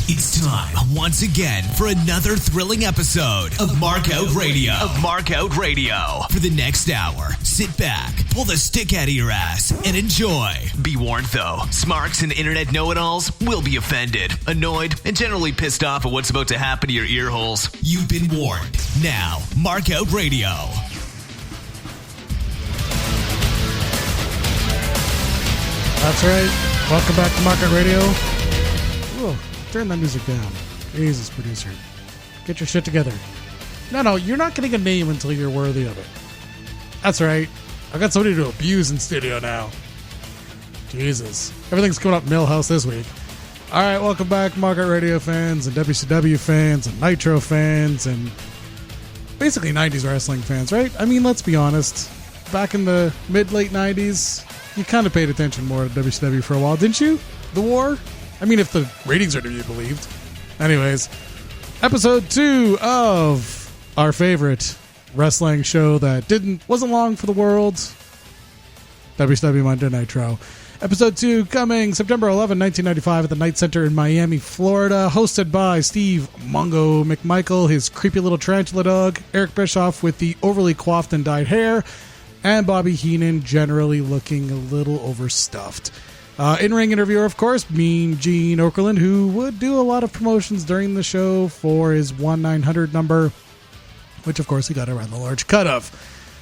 It's time once again for another thrilling episode of Markout Radio. For the next hour, sit back, pull the stick out of your ass, and enjoy. Be warned though, smarks and internet know-it-alls will be offended, annoyed, and generally pissed off at what's about to happen to your ear holes. You've been warned. Now, Markout Radio. That's right. Welcome back to Markout Radio. Whoa, turn that music down. Jesus, producer. Get your shit together. No, you're not getting a name until you're worthy of it. That's right. I got somebody to abuse in studio now. Jesus. Everything's coming up Millhouse this week. All right, welcome back, Markout Radio fans and WCW fans and Nitro fans and basically 90s wrestling fans, right? I mean, let's be honest. Back in the mid-late 90s, you kind of paid attention more to WCW for a while, didn't you? The War? I mean, if the ratings are to be believed. Anyways, episode 2 of our favorite wrestling show that wasn't long for the world, WCW Monday Nitro. Episode 2 coming September 11, 1995 at the Knight Center in Miami, Florida, hosted by Steve Mongo McMichael, his creepy little tarantula dog, Eric Bischoff with the overly coiffed and dyed hair, and Bobby Heenan generally looking a little overstuffed. In-ring interviewer, of course, Mean Gene Okerlund, who would do a lot of promotions during the show for his 1-900 number, which, of course, he got around the large cut of.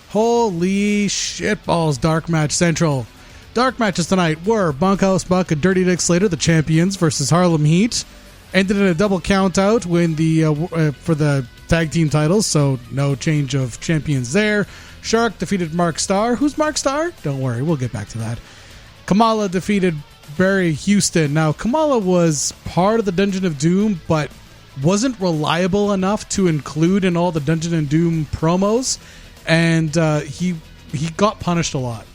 Holy shitballs, Dark Match Central. Dark matches tonight were Bunkhouse Buck and Dirty Dick Slater, the champions, versus Harlem Heat. Ended in a double count-out when for the tag team titles, so no change of champions there. Shark defeated Mark Starr. Who's Mark Starr? Don't worry, we'll get back to that. Kamala defeated Barry Houston. Now, Kamala was part of the Dungeon of Doom, but wasn't reliable enough to include in all the Dungeon of Doom promos, and he got punished a lot.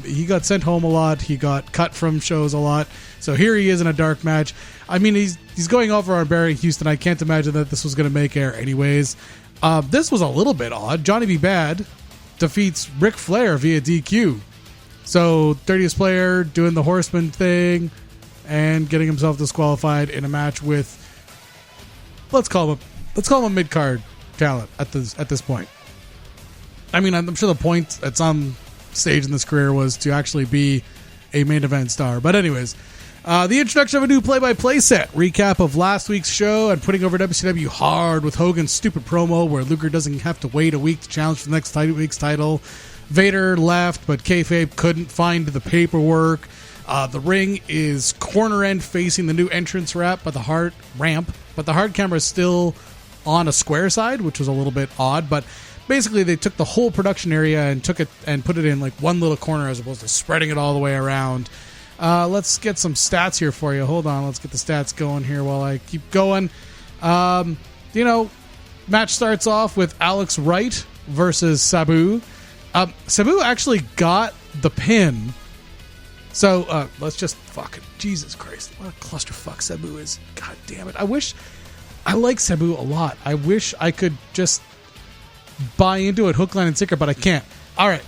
He got sent home a lot. He got cut from shows a lot. So here he is in a dark match. I mean, he's going over on Barry Houston. I can't imagine that this was going to make air anyways. This was a little bit odd. Johnny B. Bad defeats Ric Flair via DQ. So, Dirtiest Player doing the Horseman thing and getting himself disqualified in a match with, let's call him a mid-card talent at this point. I mean, I'm sure the point at some stage in this career was to actually be a main event star. But anyways, the introduction of a new play-by-play set, recap of last week's show, and putting over WCW hard with Hogan's stupid promo where Luger doesn't have to wait a week to challenge for the next week's title. Vader left, but kayfabe couldn't find the paperwork. The ring is corner end facing the new entrance ramp, but the hard camera is still on a square side, which was a little bit odd. But basically, they took the whole production area and took it and put it in like one little corner as opposed to spreading it all the way around. Let's get some stats here for you. Hold on, let's get the stats going here while I keep going. Match starts off with Alex Wright versus Sabu. Sabu actually got the pin. So, let's just fucking... Jesus Christ. What a clusterfuck Sabu is. God damn it. I like Sabu a lot. I wish I could just buy into it hook, line, and sinker, but I can't. All right.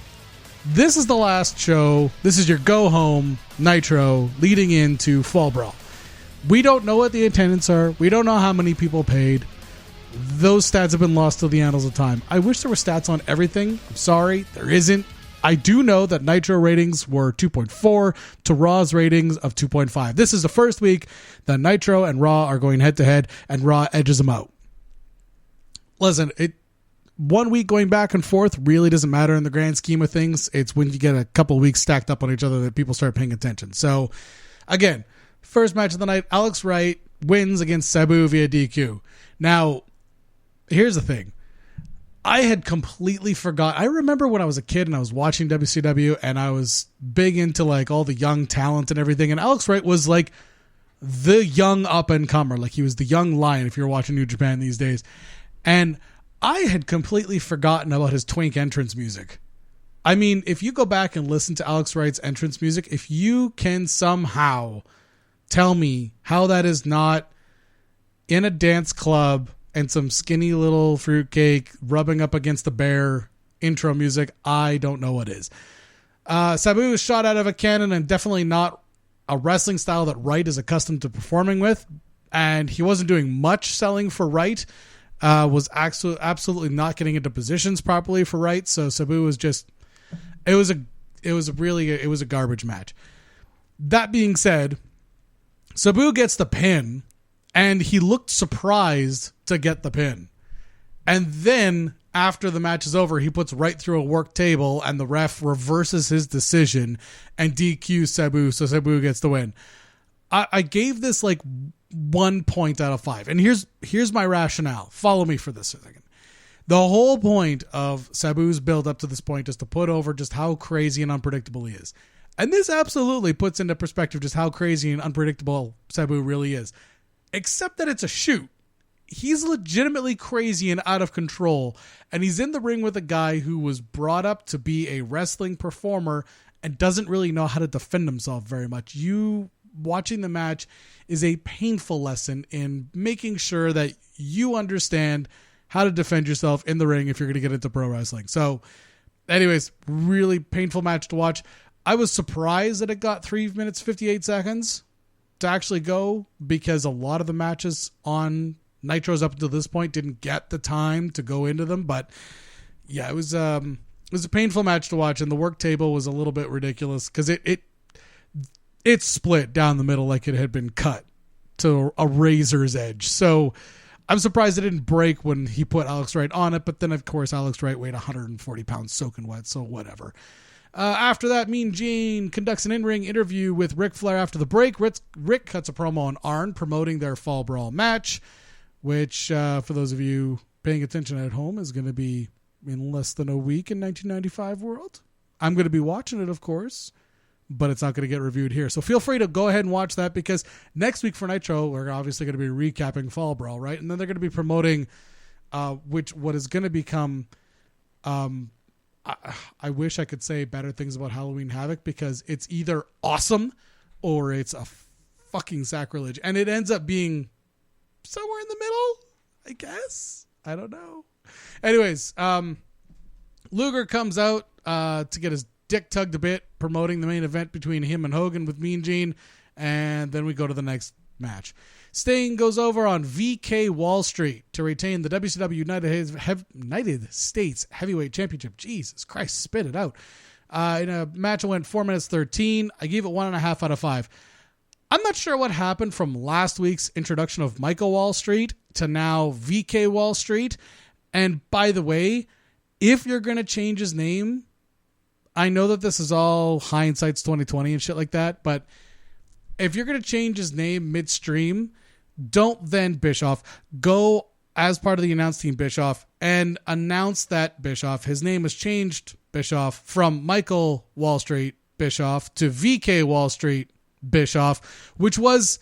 This is the last show. This is your go-home Nitro leading into Fall Brawl. We don't know what the attendance are. We don't know how many people paid. Those stats have been lost to the annals of time. I wish there were stats on everything. I'm sorry, there isn't. I do know that Nitro ratings were 2.4 to Raw's ratings of 2.5. This is the first week that Nitro and Raw are going head-to-head, and Raw edges them out. Listen, 1 week going back and forth really doesn't matter in the grand scheme of things. It's when you get a couple weeks stacked up on each other that people start paying attention. So, again, first match of the night, Alex Wright wins against Sabu via DQ. Now, here's the thing. I had completely forgot. I remember when I was a kid and I was watching WCW and I was big into like all the young talent and everything. And Alex Wright was like the young up and comer. Like he was the young lion if you're watching New Japan these days. And I had completely forgotten about his twink entrance music. I mean, if you go back and listen to Alex Wright's entrance music, if you can somehow tell me how that is not in a dance club and some skinny little fruitcake rubbing up against the bear intro music, I don't know what is. Sabu is shot out of a cannon and definitely not a wrestling style that Wright is accustomed to performing with. and he wasn't doing much selling for Wright. Was absolutely not getting into positions properly for Wright. So Sabu was just, it was a garbage match. That being said, Sabu gets the pin, and he looked surprised to get the pin. And then after the match is over, he puts Wright through a work table, and the ref reverses his decision and DQs Sabu, so Sabu gets the win. I gave this like 1 point out of 5. And here's my rationale. Follow me for this a second. The whole point of Sabu's build up to this point is to put over just how crazy and unpredictable he is. And this absolutely puts into perspective just how crazy and unpredictable Sabu really is. Except that it's a shoot. He's legitimately crazy and out of control. And he's in the ring with a guy who was brought up to be a wrestling performer and doesn't really know how to defend himself very much. Watching the match is a painful lesson in making sure that you understand how to defend yourself in the ring if you're going to get into pro wrestling. So anyways, really painful match to watch. I was surprised that it got 3 minutes, 58 seconds to actually go, because a lot of the matches on Nitros up until this point didn't get the time to go into them. But yeah, it was a painful match to watch, and the work table was a little bit ridiculous because it split down the middle like it had been cut to a razor's edge. So I'm surprised it didn't break when he put Alex Wright on it. But then, of course, Alex Wright weighed 140 pounds soaking wet, so whatever. After that, Mean Gene conducts an in-ring interview with Ric Flair after the break. Rick cuts a promo on Arn promoting their Fall Brawl match, which, for those of you paying attention at home, is going to be in less than a week in 1995 world. I'm going to be watching it, of course, but it's not going to get reviewed here. So feel free to go ahead and watch that, because next week for Nitro, we're obviously going to be recapping Fall Brawl, right? And then they're going to be promoting what is going to become, I wish I could say better things about Halloween Havoc, because it's either awesome or it's a fucking sacrilege. And it ends up being somewhere in the middle, I guess. I don't know. Anyways, Luger comes out to get his dick tugged a bit, promoting the main event between him and Hogan with Mean Gene, and then we go to the next match. Sting goes over on VK Wallstreet to retain the WCW United States Heavyweight Championship. Jesus Christ, spit it out. In a match that went 4 minutes 13, I gave it 1.5 out of 5. I'm not sure what happened from last week's introduction of Michael Wallstreet to now VK Wallstreet. And by the way, if you're going to change his name, I know that this is all hindsight's 2020 and shit like that, but if you're going to change his name midstream, don't then Bischoff. Go as part of the announce team Bischoff and announce that Bischoff, his name has changed, Bischoff, from Michael Wallstreet Bischoff to VK Wallstreet Bischoff, which was,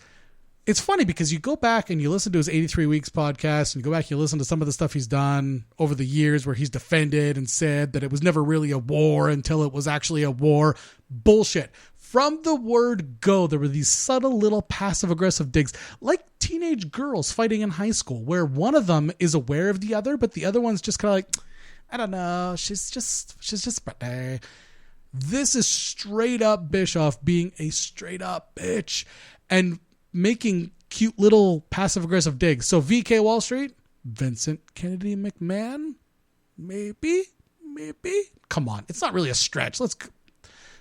it's funny because you go back and you listen to his 83 Weeks podcast, and you go back and you listen to some of the stuff he's done over the years where he's defended and said that it was never really a war until it was actually a war. Bullshit. From the word go, there were these subtle little passive-aggressive digs, like teenage girls fighting in high school, where one of them is aware of the other, but the other one's just kind of like, I don't know, she's just pretty. This is straight up Bischoff being a straight up bitch and making cute little passive-aggressive digs. So VK Wallstreet, Vincent Kennedy McMahon, maybe. Come on, it's not really a stretch. Let's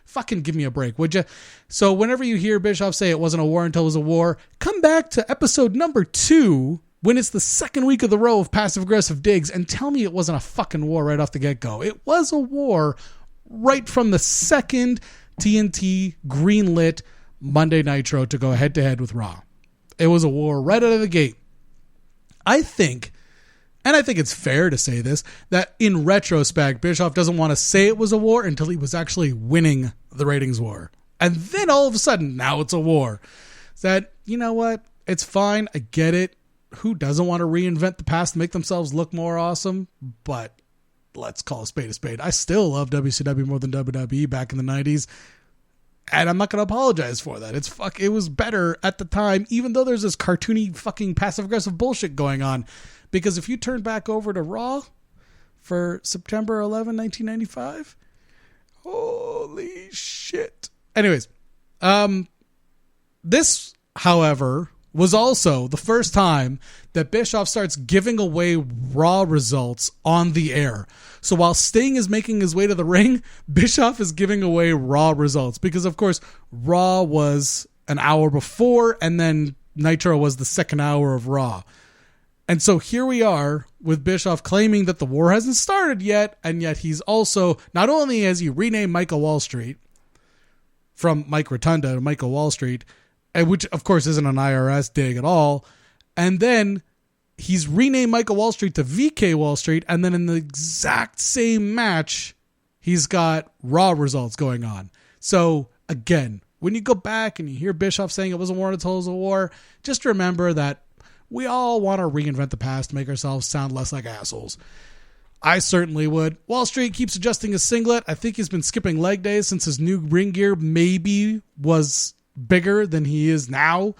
fucking give me a break, would you? So whenever you hear Bischoff say it wasn't a war until it was a war, come back to episode number 2 when it's the second week of the row of passive-aggressive digs and tell me it wasn't a fucking war right off the get-go. It was a war right from the second TNT greenlit Monday Nitro to go head-to-head with Raw. It was a war right out of the gate. I think it's fair to say this, that in retrospect, Bischoff doesn't want to say it was a war until he was actually winning the ratings war. And then all of a sudden, now it's a war. That, you know what? It's fine. I get it. Who doesn't want to reinvent the past to make themselves look more awesome? But let's call a spade a spade. I still love WCW more than WWE back in the 90s. And I'm not going to apologize for that. It was better at the time, even though there's this cartoony fucking passive-aggressive bullshit going on. Because if you turn back over to Raw for September 11, 1995, holy shit. Anyways, this, however, was also the first time that Bischoff starts giving away Raw results on the air. So while Sting is making his way to the ring, Bischoff is giving away Raw results because, of course, Raw was an hour before and then Nitro was the second hour of Raw. And so here we are with Bischoff claiming that the war hasn't started yet, and yet he's also, not only has he renamed Michael Wallstreet from Mike Rotunda to Michael Wallstreet, which of course isn't an IRS dig at all, and then he's renamed Michael Wallstreet to VK Wallstreet, and then in the exact same match, he's got Raw results going on. So again, when you go back and you hear Bischoff saying it wasn't war until it was a war, just remember that we all want to reinvent the past to make ourselves sound less like assholes. I certainly would. Wallstreet keeps adjusting his singlet. I think he's been skipping leg days since his new ring gear maybe was bigger than he is now.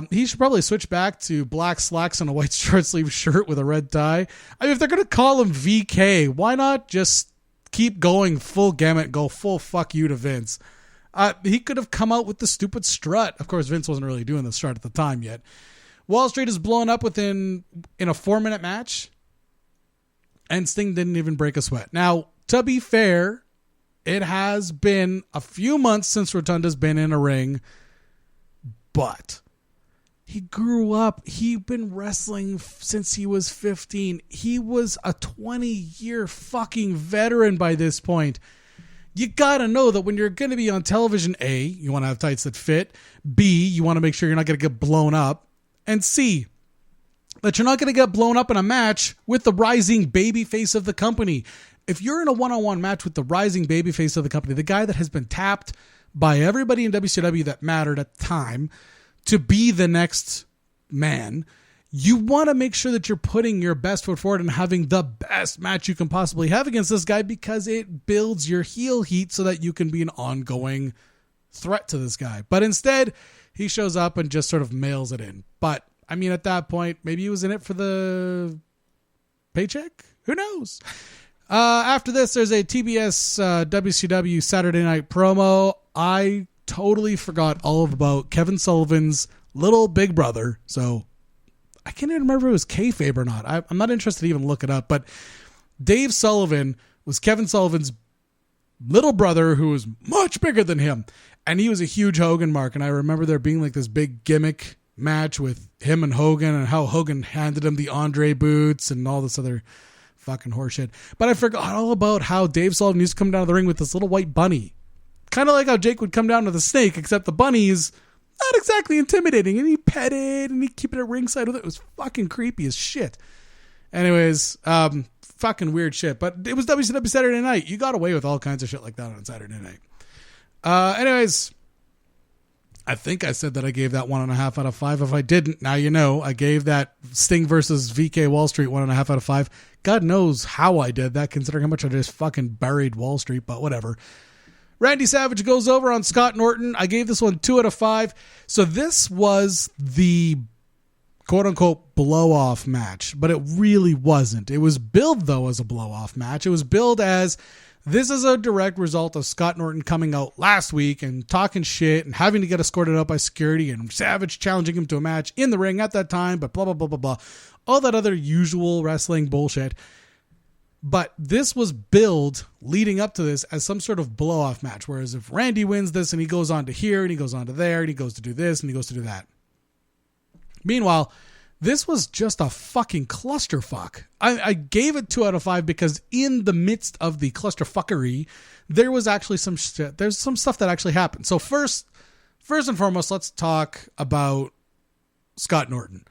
He should probably switch back to black slacks and a white short sleeve shirt with a red tie. I mean, if they're going to call him VK, why not just keep going full gamut, go full fuck you to Vince? He could have come out with the stupid strut. Of course, Vince wasn't really doing the strut at the time yet. Wallstreet is blown up in a 4-minute match, and Sting didn't even break a sweat. Now, to be fair, it has been a few months since Rotunda's been in a ring, but he grew up. He'd been wrestling since he was 15. He was a 20-year fucking veteran by this point. You gotta know that when you're going to be on television, A, you want to have tights that fit. B, you want to make sure you're not going to get blown up. And C, that you're not going to get blown up in a match with the rising babyface of the company. If you're in a one-on-one match with the rising babyface of the company, the guy that has been tapped by everybody in WCW that mattered at the time to be the next man, you want to make sure that you're putting your best foot forward and having the best match you can possibly have against this guy because it builds your heel heat so that you can be an ongoing threat to this guy. But instead, he shows up and just sort of mails it in. But, I mean, at that point, maybe he was in it for the paycheck? Who knows? After this, there's a TBS WCW Saturday Night promo. I totally forgot all about Kevin Sullivan's little big brother. So, I can't even remember if it was kayfabe or not. I'm not interested to even look it up. But Dave Sullivan was Kevin Sullivan's little brother who was much bigger than him. And he was a huge Hogan mark. And I remember there being like this big gimmick match with him and Hogan and how Hogan handed him the Andre boots and all this other fucking horseshit. But I forgot all about how Dave Sullivan used to come down to the ring with this little white bunny. Kind of like how Jake would come down to the snake, except the bunny is not exactly intimidating. And he petted and he keep it at ringside with it. It was fucking creepy as shit. Anyways, fucking weird shit. But it was WCW Saturday Night. You got away with all kinds of shit like that on Saturday night. Anyways, I think I said that I gave that 1.5 out of 5. If I didn't, now you know. I gave that Sting versus VK Wallstreet 1.5 out of 5. God knows how I did that, considering how much I just fucking buried Wallstreet, but whatever. Randy Savage goes over on Scott Norton. I gave this one 2 out of 5. So this was the quote-unquote blow-off match, but it really wasn't. It was billed, though, as a blow-off match. It was billed as, this is a direct result of Scott Norton coming out last week and talking shit and having to get escorted out by security and Savage challenging him to a match in the ring at that time, but blah, blah, blah, blah, blah. All that other usual wrestling bullshit. But this was billed leading up to this as some sort of blow-off match, whereas if Randy wins this and he goes on to here and he goes on to there and he goes to do this and he goes to do that. Meanwhile, this was just a fucking clusterfuck. I gave it 2 out of 5 because in the midst of the clusterfuckery, there was actually some shit. There's some stuff that actually happened. So first and foremost, let's talk about Scott Norton.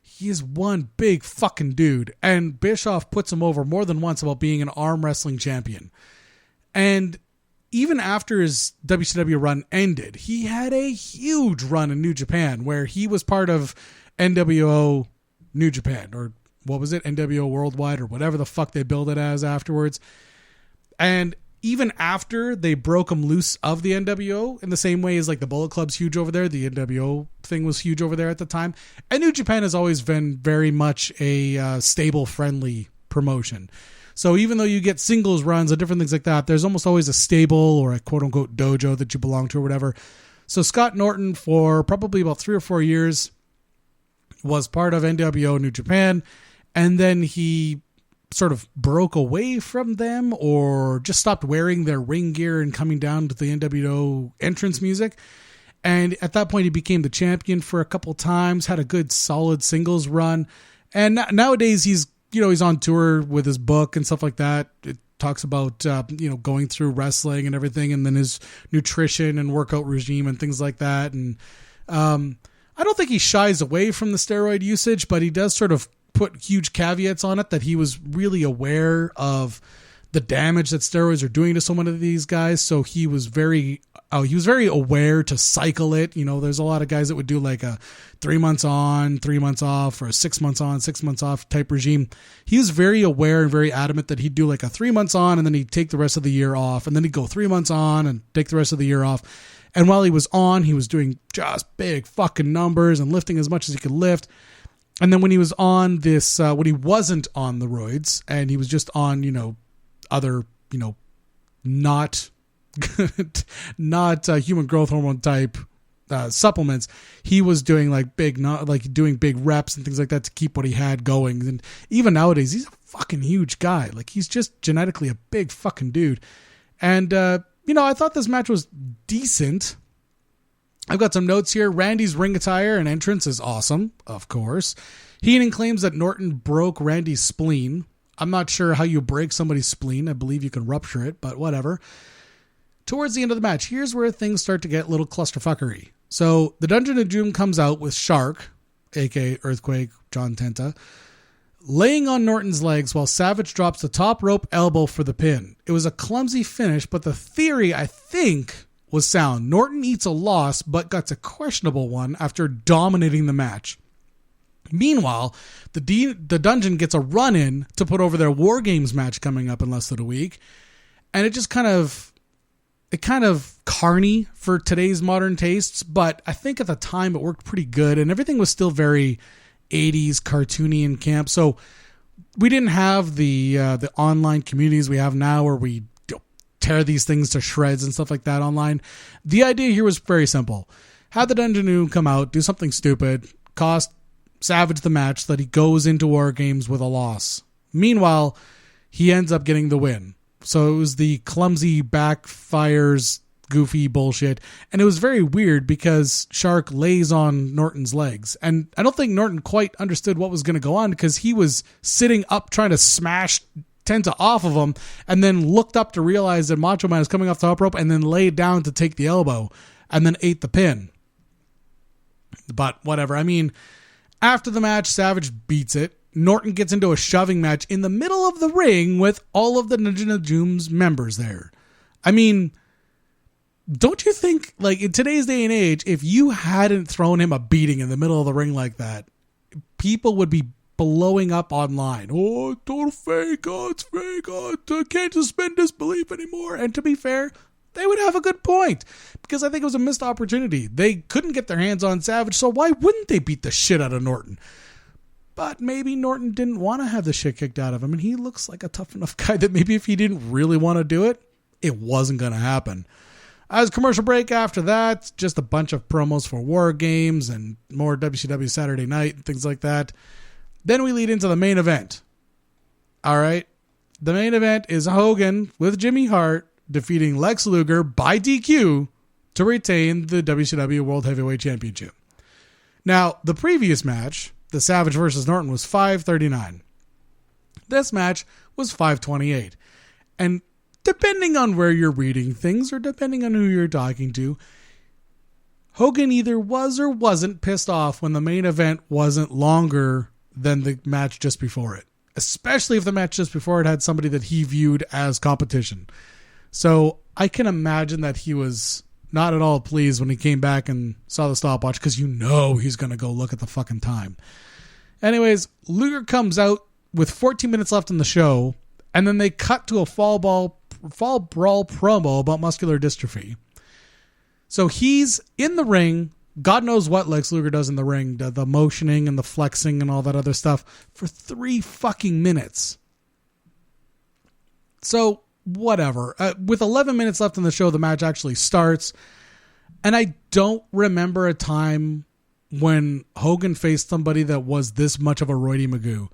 He is one big fucking dude, and Bischoff puts him over more than once about being an arm wrestling champion. And even after his WCW run ended, he had a huge run in New Japan where he was part of NWO New Japan, or what was it? NWO Worldwide, or whatever the fuck they billed it as afterwards. And even after they broke him loose of the NWO, in the same way as like the Bullet Club's huge over there, the NWO thing was huge over there at the time. And New Japan has always been very much a stable, friendly promotion. So even though you get singles runs and different things like that, there's almost always a stable or a quote-unquote dojo that you belong to or whatever. So Scott Norton, for probably about 3 or 4 years, was part of NWO New Japan, and then he sort of broke away from them or just stopped wearing their ring gear and coming down to the NWO entrance music. And at that point, he became the champion for a couple times, had a good solid singles run. And nowadays he's on tour with his book and stuff like that. It talks about, going through wrestling and everything, and then his nutrition and workout regime and things like that. And I don't think he shies away from the steroid usage, but he does sort of put huge caveats on it, that he was really aware of the damage that steroids are doing to so many of these guys. So he was very aware to cycle it. There's a lot of guys that would do like a 3 months on, 3 months off, or a 6 months on, 6 months off type regime. He was very aware and very adamant that he'd do like a 3 months on, and then he'd take the rest of the year off, and then he'd go 3 months on and take the rest of the year off. And while he was on, he was doing just big fucking numbers and lifting as much as he could lift. And then when he was on this, when he wasn't on the roids and he was just on, other, not human growth hormone type supplements, he was doing doing big reps and things like that to keep what he had going. And even nowadays, he's a fucking huge guy. Like, he's just genetically a big fucking dude. And, I thought this match was decent. I've got some notes here. Randy's ring attire and entrance is awesome, of course. Heenan claims that Norton broke Randy's spleen. I'm not sure how you break somebody's spleen. I believe you can rupture it, but whatever. Towards the end of the match, here's where things start to get a little clusterfuckery. So the Dungeon of Doom comes out with Shark, aka Earthquake, John Tenta, laying on Norton's legs while Savage drops the top rope elbow for the pin. It was a clumsy finish, but the theory, I think, was sound. Norton eats a loss, but gets a questionable one after dominating the match. Meanwhile, the Dungeon gets a run-in to put over their War Games match coming up in less than a week, and it kind of carny for today's modern tastes, but I think at the time it worked pretty good, and everything was still very 80s cartoony and camp. So we didn't have the online communities we have now where we tear these things to shreds and stuff like that online. The idea here was very simple. Have the Dungeon Doom come out, do something stupid, cost Savage the match so that he goes into War Games with a loss. Meanwhile, he ends up getting the win. So it was the clumsy backfires goofy bullshit. And it was very weird because Shark lays on Norton's legs. And I don't think Norton quite understood what was going to go on because he was sitting up trying to smash Tenta off of him and then looked up to realize that Macho Man is coming off the top rope and then laid down to take the elbow and then ate the pin. But whatever. I mean, after the match, Savage beats it. Norton gets into a shoving match in the middle of the ring with all of the Dungeon of Doom's members there. I mean, don't you think, like, in today's day and age, if you hadn't thrown him a beating in the middle of the ring like that, people would be blowing up online. Oh, it's total fake. Oh, it's fake. Oh, I can't suspend disbelief anymore. And to be fair, they would have a good point because I think it was a missed opportunity. They couldn't get their hands on Savage, so why wouldn't they beat the shit out of Norton? But maybe Norton didn't want to have the shit kicked out of him, and he looks like a tough enough guy that maybe if he didn't really want to do it, it wasn't going to happen. As commercial break after that, just a bunch of promos for War Games and more WCW Saturday Night and things like that. Then we lead into the main event. All right. The main event is Hogan with Jimmy Hart defeating Lex Luger by DQ to retain the WCW World Heavyweight Championship. Now, the previous match, the Savage versus Norton, was 5:39. This match was 5:28. And depending on where you're reading things or depending on who you're talking to, Hogan either was or wasn't pissed off when the main event wasn't longer than the match just before it, especially if the match just before it had somebody that he viewed as competition. So I can imagine that he was not at all pleased when he came back and saw the stopwatch because he's going to go look at the fucking time. Anyways, Luger comes out with 14 minutes left in the show, and then they cut to a fall brawl promo about muscular dystrophy. So he's in the ring. God knows what Lex Luger does in the ring, the motioning and the flexing and all that other stuff for 3 fucking minutes. So whatever. With 11 minutes left in the show, the match actually starts. And I don't remember a time when Hogan faced somebody that was this much of a roidy Magoo.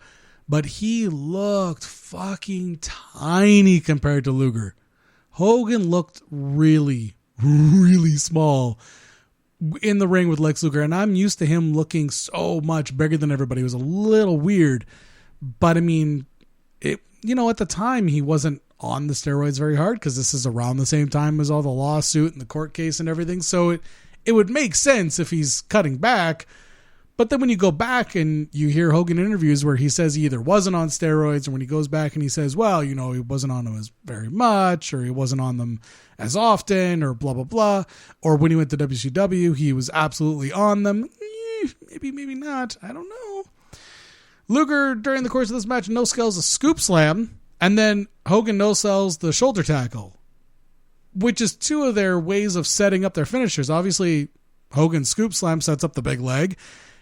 But he looked fucking tiny compared to Luger. Hogan looked really, really small in the ring with Lex Luger. And I'm used to him looking so much bigger than everybody. It was a little weird. But I mean, at the time he wasn't on the steroids very hard because this is around the same time as all the lawsuit and the court case and everything. So it would make sense if he's cutting back. But then when you go back and you hear Hogan interviews where he says he either wasn't on steroids, or when he goes back and he says, well, he wasn't on them as very much, or he wasn't on them as often, or blah, blah, blah. Or when he went to WCW, he was absolutely on them. Maybe not. I don't know. Luger, during the course of this match, no-sells a scoop slam, and then Hogan no-sells the shoulder tackle, which is two of their ways of setting up their finishers. Obviously, Hogan's scoop slam sets up the big leg,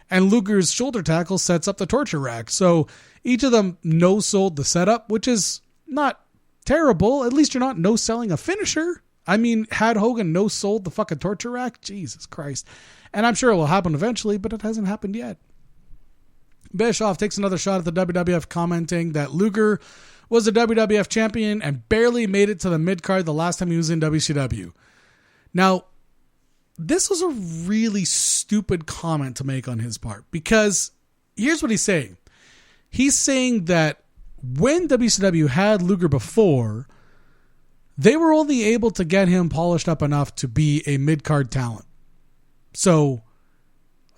and Luger's shoulder tackle sets up the torture rack. So each of them no-sold the setup, which is not terrible. At least you're not no-selling a finisher. I mean, had Hogan no-sold the fucking torture rack? Jesus Christ. And I'm sure it will happen eventually, but it hasn't happened yet. Bischoff takes another shot at the WWF, commenting that Luger was a WWF champion and barely made it to the mid-card the last time he was in WCW. Now, this was a really stupid comment to make on his part, because here's what he's saying. He's saying that when WCW had Luger before, they were only able to get him polished up enough to be a mid-card talent. So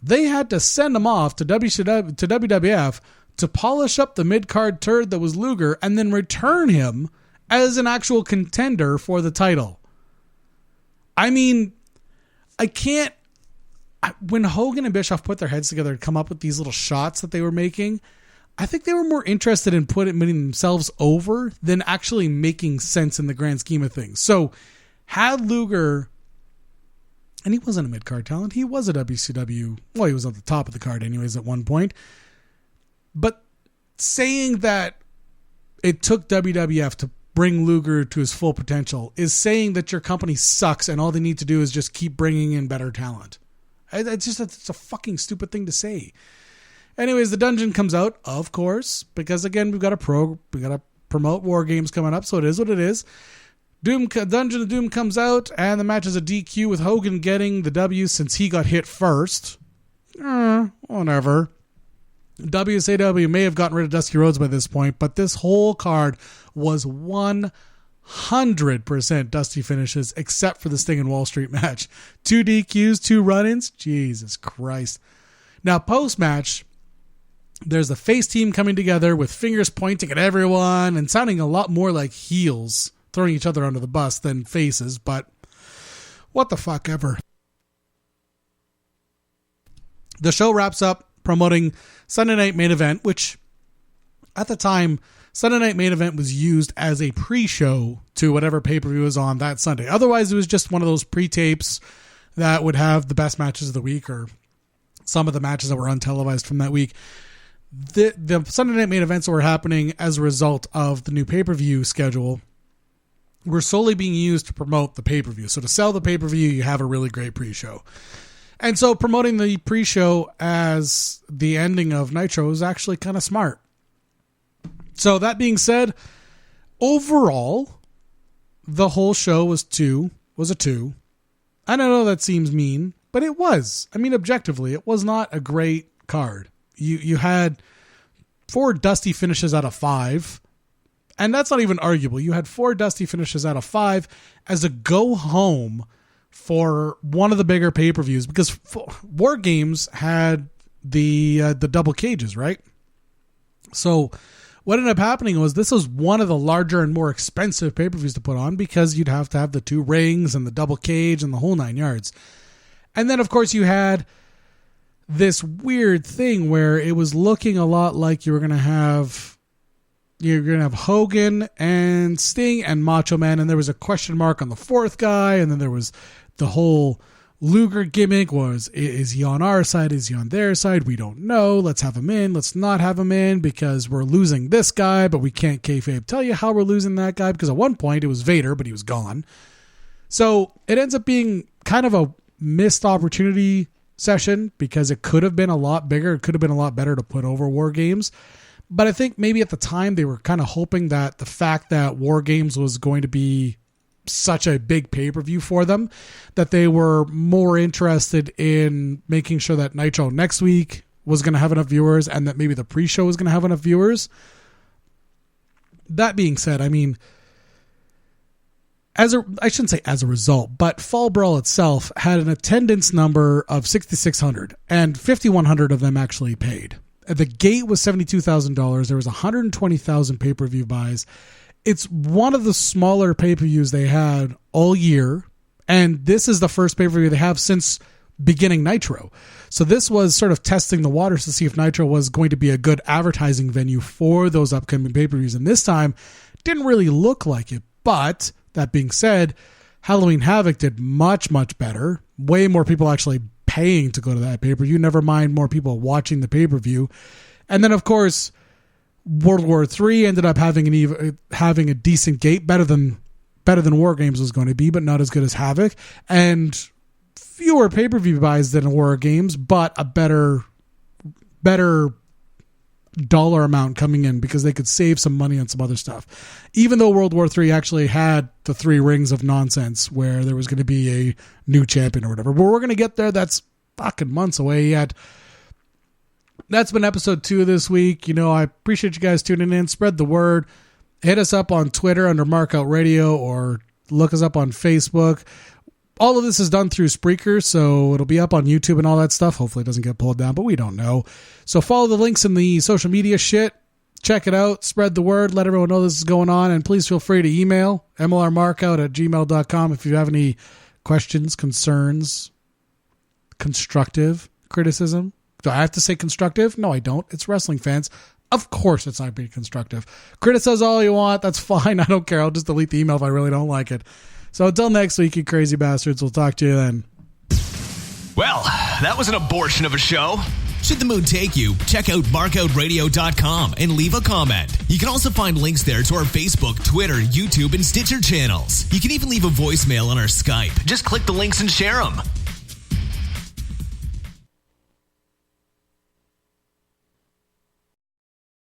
they had to send him off to WWF to polish up the mid-card turd that was Luger and then return him as an actual contender for the title. I mean, when Hogan and Bischoff put their heads together to come up with these little shots that they were making, I think they were more interested in putting themselves over than actually making sense in the grand scheme of things. So had Luger, and he wasn't a mid-card talent, he was a WCW, well, he was at the top of the card anyways at one point, but saying that it took WWF to bring Luger to his full potential is saying that your company sucks and all they need to do is just keep bringing in better talent. It's a fucking stupid thing to say. Anyways, the Dungeon comes out, of course, because again, we got to promote War Games coming up, so it is what it is. Dungeon of Doom comes out, and the match is a DQ with Hogan getting the W since he got hit first. Whatever. WCW may have gotten rid of Dusty Rhodes by this point, but this whole card was 100% Dusty finishes, except for the Sting and Wallstreet match. 2 DQs, 2 run-ins. Jesus Christ. Now, post-match, there's the face team coming together with fingers pointing at everyone and sounding a lot more like heels, throwing each other under the bus than faces, but what the fuck ever. The show wraps up promoting Sunday Night Main Event, which at the time, Sunday Night Main Event was used as a pre-show to whatever pay-per-view was on that Sunday. Otherwise, it was just one of those pre-tapes that would have the best matches of the week or some of the matches that were untelevised from that week. The Sunday Night Main Events that were happening as a result of the new pay-per-view schedule were solely being used to promote the pay-per-view. So to sell the pay-per-view, you have a really great pre-show. And so promoting the pre-show as the ending of Nitro is actually kind of smart. So that being said, overall, the whole show was a 2. I don't know that seems mean, but it was. I mean, objectively, it was not a great card. You had 4 dusty finishes out of 5. And that's not even arguable. You had 4 dusty finishes out of 5 as a go home for one of the bigger pay-per-views, because War Games had the double cages, right? So what ended up happening was this was one of the larger and more expensive pay-per-views to put on, because you'd have to have the 2 rings and the double cage and the whole 9 yards. And then, of course, you had this weird thing where it was looking a lot like you're going to have Hogan and Sting and Macho Man, and there was a question mark on the 4th guy, and then there was the whole Luger gimmick was, is he on our side? Is he on their side? We don't know. Let's have him in. Let's not have him in because we're losing this guy, but we can't kayfabe tell you how we're losing that guy, because at one point it was Vader, but he was gone. So it ends up being kind of a missed opportunity session because it could have been a lot bigger. It could have been a lot better to put over War Games. But I think maybe at the time they were kind of hoping that the fact that War Games was going to be such a big pay-per-view for them, that they were more interested in making sure that Nitro next week was going to have enough viewers and that maybe the pre-show was going to have enough viewers. That being said, I mean, I shouldn't say as a result, but Fall Brawl itself had an attendance number of 6,600 and 5,100 of them actually paid. The gate was $72,000. There was 120,000 pay-per-view buys. It's one of the smaller pay-per-views they had all year, and this is the first pay-per-view they have since beginning Nitro. So this was sort of testing the waters to see if Nitro was going to be a good advertising venue for those upcoming pay-per-views, and this time didn't really look like it. But that being said, Halloween Havoc did much, much better. Way more people actually paying to go to that pay-per-view, never mind more people watching the pay-per-view. And then, of course, World War III ended up having a decent gate, better than War Games was going to be, but not as good as Havoc, and fewer pay-per-view buys than War Games, but a better dollar amount coming in because they could save some money on some other stuff. Even though World War III actually had the 3 rings of nonsense where there was going to be a new champion or whatever, but we're going to get there. That's fucking months away yet. That's been episode 2 of this week. I appreciate you guys tuning in. Spread the word. Hit us up on Twitter under Markout Radio or look us up on Facebook. All of this is done through Spreaker, so it'll be up on YouTube and all that stuff. Hopefully it doesn't get pulled down, but we don't know. So follow the links in the social media shit. Check it out. Spread the word. Let everyone know this is going on. And please feel free to email mlrmarkout@gmail.com if you have any questions, concerns, constructive criticism. Do I have to say constructive? No, I don't. It's wrestling fans. Of course it's not being constructive. Criticize all you want. That's fine. I don't care. I'll just delete the email if I really don't like it. So until next week, you crazy bastards, we'll talk to you then. Well, that was an abortion of a show. Should the mood take you, check out markoutradio.com and leave a comment. You can also find links there to our Facebook, Twitter, YouTube, and Stitcher channels. You can even leave a voicemail on our Skype. Just click the links and share them.